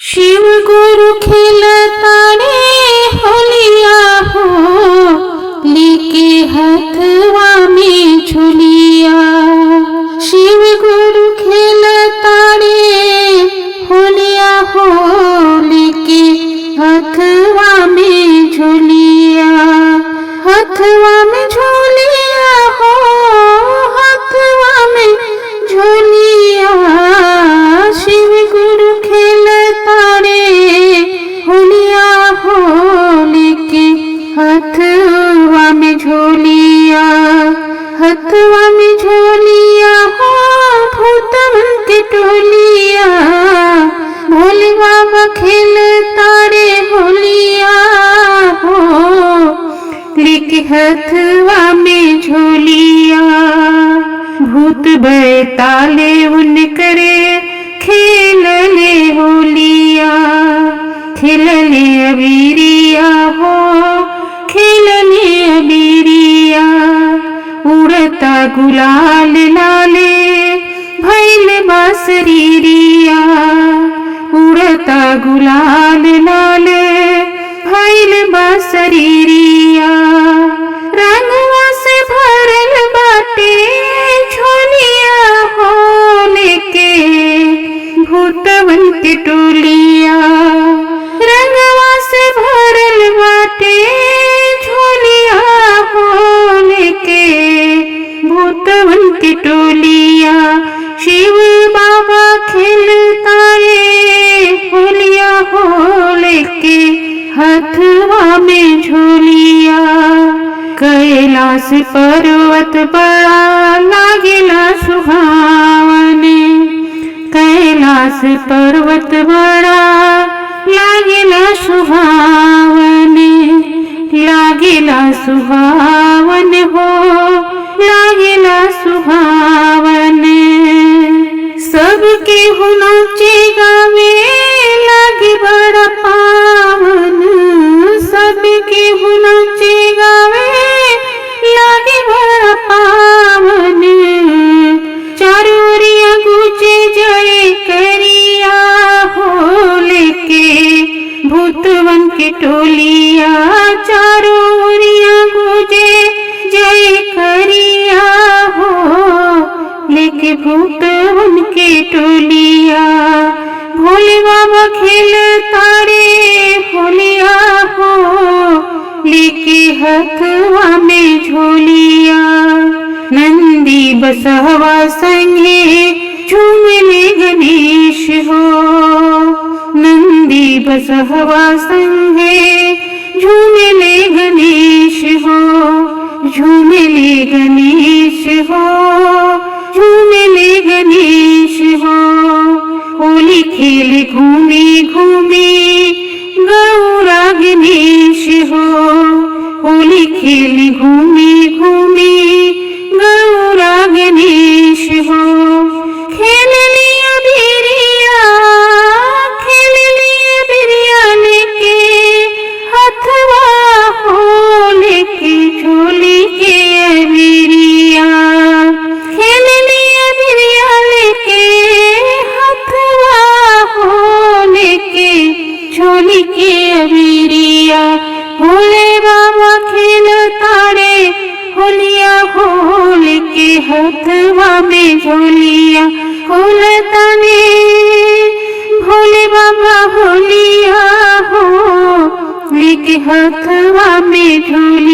शिव गुरु खिलतारे होलिया हो, लेके हथवा में झुलिया। शिव गुरु खिलतारे होलिया हो, लेके हथवा में झुलिया। हथवा में झुलिया हो, हथवा में झुलिया। शिव गुरु खिलतारे होलिया हो, लेके हथवा में झोलिया। हथवा में झोलिया हो, भूतवन के टोलिया। भोले बाबा खिलतारे होलिया हो, लेके हथवा में झोलिया। भूत बैताले उन करे खेलले होलिया। खेलले अबीरिया हो, खेलले अबीरिया। उड़ता गुलाल लाले भैल बासरीरिया। उड़ता गुलाल लाले भैल बासरीरिया। रंगवा से भरल बाटे झोलिया हो, लेके भूतवन के टोलिया। रंगवा से भरल बाटे झोलिया हो, लेके भूतवन के टोलिया। शिव बाबा खिलतारे होलिया हो, लेके हथवा में झोलिया। कैलाश पर्वत बड़ा लागेला सुहावन। कैलाश पर्वत बड़ा लागेला सुहावन। लागेला सुहावन हो, लागेला सुहावन। सबके नाचे गावे लागे बड़ा पावन। सबके नाचे गावे लागे बड़ा पावन। चारों ओरिया गूंजे जय करिया हो, लेके भूतवन के टोलिया। चारों ओरिया गूंजे जय करिया हो, लेके भूतवन के टोलिया। भोले बाबा खिलतारे होलिया हो, लेके हथवा में झोलिया। नंदी बसहवा संगे झूमले गणेश हो। नंदी बसहवा संगे झूमले गणेश हो। झूमले गणेश हो, झूमले गणेश हो। होली खेल घूमी घूमी गौरा गणेश हो। होली खेल घूमी घूमी गौरा गणेश हो। खेल लिया बिरिया, खेल लिया बिरिया, लेके हथवा हो, लेके झोली के बिरिया। खेल लिया बिरिया, लेके हथवा हो, लेके झोली के बिरिया। भोले बाबा खिलतारे होलिया हो, लेके हथवा में झोलिया। खिलतारे भोले बाबा होलिया हो, लेके हथवा में झोलिया।